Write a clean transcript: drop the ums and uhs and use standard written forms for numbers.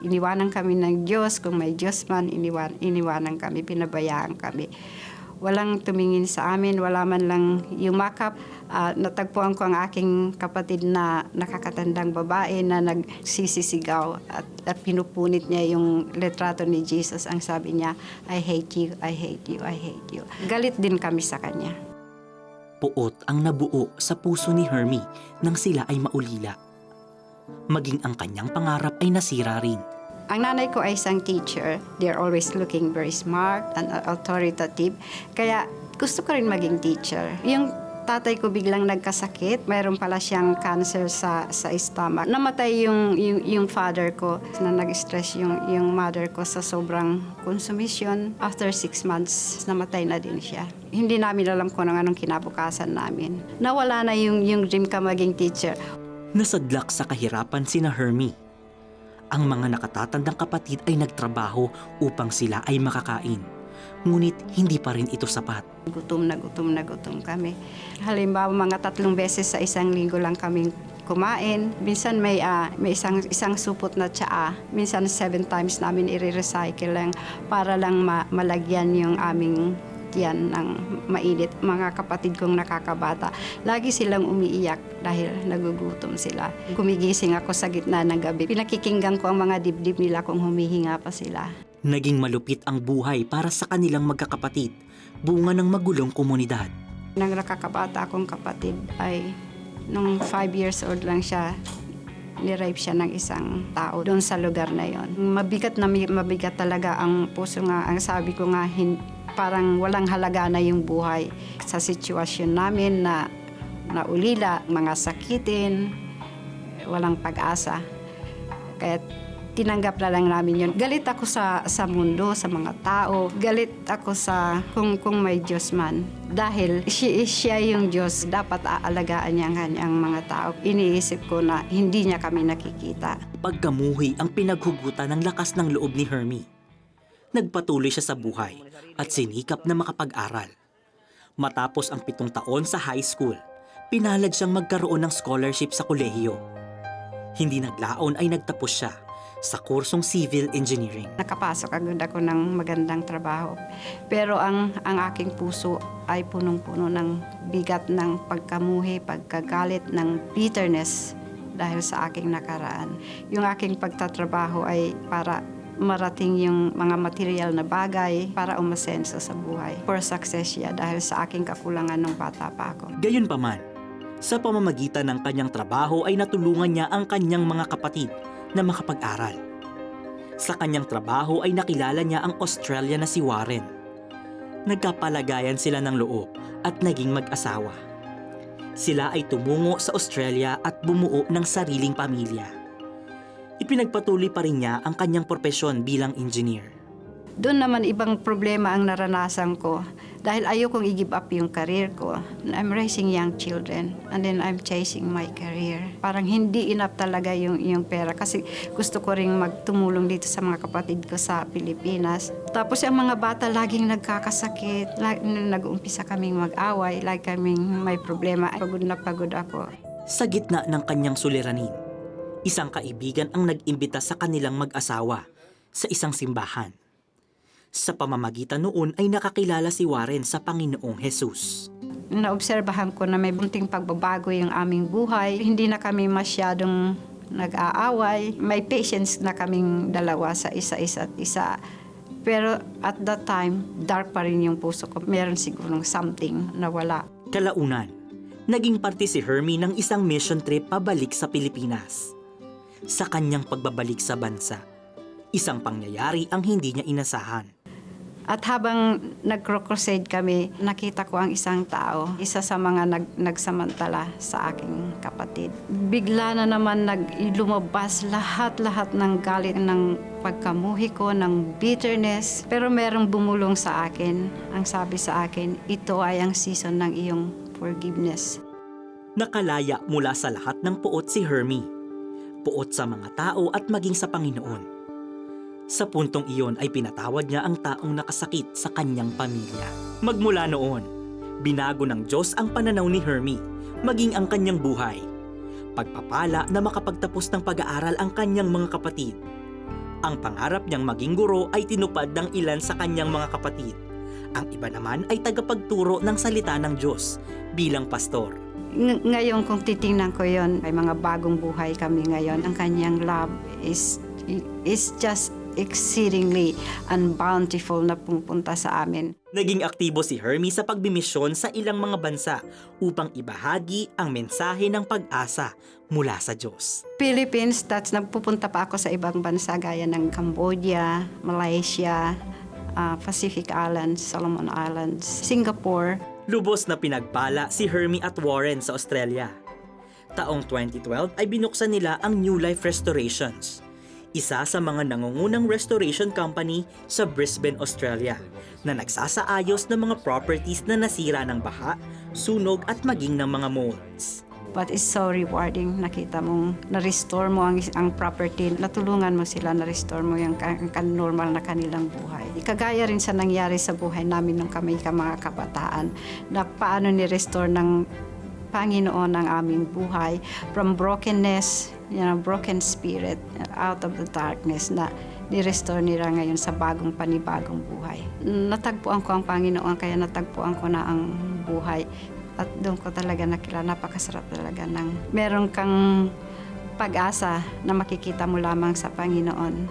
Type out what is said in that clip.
Iniwanan kami ng Diyos, kung may Diyos man, iniwanan kami, pinabayaan kami. Walang tumingin sa amin, wala man lang yumakap. Natagpuan ko ang aking kapatid na nakakatandang babae na nagsisisigaw at pinupunit niya yung litrato ni Jesus. Ang sabi niya, I hate you, I hate you, I hate you. Galit din kami sa kanya. Puot ang nabuo sa puso ni Hermie nang sila ay maulila. Maging ang kanyang pangarap ay nasira rin. Ang nanay ko ay isang teacher. They're always looking very smart and authoritative. Kaya gusto ko rin maging teacher. Yung tatay ko biglang nagkasakit. Mayroon pala siyang cancer sa stomach. Namatay yung father ko. Na nag-stress yung mother ko sa sobrang consumption. After 6 months, namatay na din siya. Hindi namin alam kung anong kinabukasan namin. Nawala na yung dream ka maging teacher. Nasadlak sa kahirapan sina Hermie. Ang mga nakatatandang kapatid ay nagtrabaho upang sila ay makakain. Ngunit hindi pa rin ito sapat. Gutom na gutom kami. Halimbawa, mga 3 beses sa isang linggo lang kaming kumain. Minsan may isang supot na tsaa. Minsan 7 times namin i-recycle lang para lang malagyan yung aming tiyan ng mainit. Mga kapatid kong nakakabata, lagi silang umiiyak dahil nagugutom sila. Gumigising ako sa gitna ng gabi. Pinakikinggan ko ang mga dibdib nila kung humihinga pa sila. Naging malupit ang buhay para sa kanilang magkakapatid, bunga ng magulong komunidad. Nang nakakabata akong kapatid ay nung 5 years old lang siya, ni-rape siya ng isang tao doon sa lugar na yon. Mabigat talaga ang puso nga. Ang sabi ko nga, parang walang halaga na yung buhay sa sitwasyon namin na naulila, mga sakitin, walang pag-asa. Kaya tinanggap na lang namin yun. Galit ako sa mundo, sa mga tao. Galit ako sa kung may Diyos man. Dahil siya yung Diyos, dapat aalagaan niya ang kanyang mga tao. Iniisip ko na hindi niya kami nakikita. Pagkamuhi ang pinaghugutan ng lakas ng loob ni Hermie. Nagpatuloy siya sa buhay at sinikap na makapag-aral. Matapos ang 7 taon sa high school, pinalad siyang magkaroon ng scholarship sa kolehiyo. Hindi naglaon ay nagtapos siya sa kursong civil engineering. Nakapasok agad ako ng magandang trabaho. Pero ang aking puso ay punong-puno ng bigat ng pagkamuhi, pagkagalit, ng bitterness dahil sa aking nakaraan. Yung aking pagtatrabaho ay para marating yung mga material na bagay para umasenso sa buhay. For success siya dahil sa aking kakulangan nung bata pa ako. Gayunpaman, sa pamamagitan ng kanyang trabaho ay natulungan niya ang kanyang mga kapatid na makapag-aral. Sa kanyang trabaho ay nakilala niya ang Australia na si Warren. Nagkapalagayan sila ng loob at naging mag-asawa. Sila ay tumungo sa Australia at bumuo ng sariling pamilya. Ipinagpatuloy pa rin niya ang kanyang propesyon bilang engineer. Doon naman ibang problema ang naranasan ko dahil ayokong i-give up yung career ko. I'm raising young children and then I'm chasing my career. Parang hindi enough talaga yung pera kasi gusto ko ring magtumulong dito sa mga kapatid ko sa Pilipinas. Tapos yung mga bata laging nagkakasakit, nag-uumpisa kaming mag-away, like kaming may problema. Pagod na pagod ako. Sa gitna ng kanyang suliranin, isang kaibigan ang nag-imbita sa kanilang mag-asawa sa isang simbahan. Sa pamamagitan noon ay nakakilala si Warren sa Panginoong Jesus. Naobserbahan ko na may bunting pagbabago yung aming buhay. Hindi na kami masyadong nag-aaway. May patience na kaming dalawa sa isa't isa. Pero at that time, dark pa rin yung puso ko. Meron sigurong something na wala. Kalaunan, naging parte si Hermie ng isang mission trip pabalik sa Pilipinas. Sa kanyang pagbabalik sa bansa, isang pangyayari ang hindi niya inasahan. At habang nag-crusade kami, nakita ko ang isang tao, isa sa mga nagsamantala sa aking kapatid. Bigla na naman lumabas lahat ng galit ng pagkamuhi ko, ng bitterness. Pero merong bumulong sa akin. Ang sabi sa akin, ito ay ang season ng iyong forgiveness. Nakalaya mula sa lahat ng puot si Hermie. Puot sa mga tao at maging sa Panginoon. Sa puntong iyon ay pinatawad niya ang taong nakasakit sa kanyang pamilya. Magmula noon, binago ng Diyos ang pananaw ni Hermie, maging ang kanyang buhay. Pagpapala na makapagtapos ng pag-aaral ang kanyang mga kapatid. Ang pangarap niyang maging guro ay tinupad ng ilan sa kanyang mga kapatid. Ang iba naman ay tagapagturo ng salita ng Diyos bilang pastor. Ngayon kung titingnan ko yon, may mga bagong buhay kami ngayon. Ang kanyang love is just exceedingly and bountiful na pupunta sa amin. Naging aktibo si Hermie sa pagbimisyon sa ilang mga bansa upang ibahagi ang mensahe ng pag-asa mula sa Diyos. Philippines, nagpupunta pa ako sa ibang bansa gaya ng Cambodia, Malaysia, Pacific Islands, Solomon Islands, Singapore. Lubos na pinagpala si Hermie at Warren sa Australia. Taong 2012 ay binuksan nila ang New Life Restorations, isa sa mga nangungunang restoration company sa Brisbane, Australia, na nagsasaayos ng mga properties na nasira ng baha, sunog at maging ng mga molds. But it's so rewarding. Nakita mong na-restore mo ang property. Natulungan mo sila, na-restore mo yung normal na kanilang buhay. Kagaya rin sa nangyari sa buhay namin nung kami mga kabataan, na paano ni-restore ng Panginoon ang aming buhay from brokenness, broken spirit, out of the darkness, na ni-restore nila ngayon sa bagong panibagong buhay. Natagpuan ko ang Panginoon, kaya natagpuan ko na ang buhay. At doon ko talaga nakilala, napakasarap talaga ng meron kang pag-asa na makikita mo lamang sa Panginoon.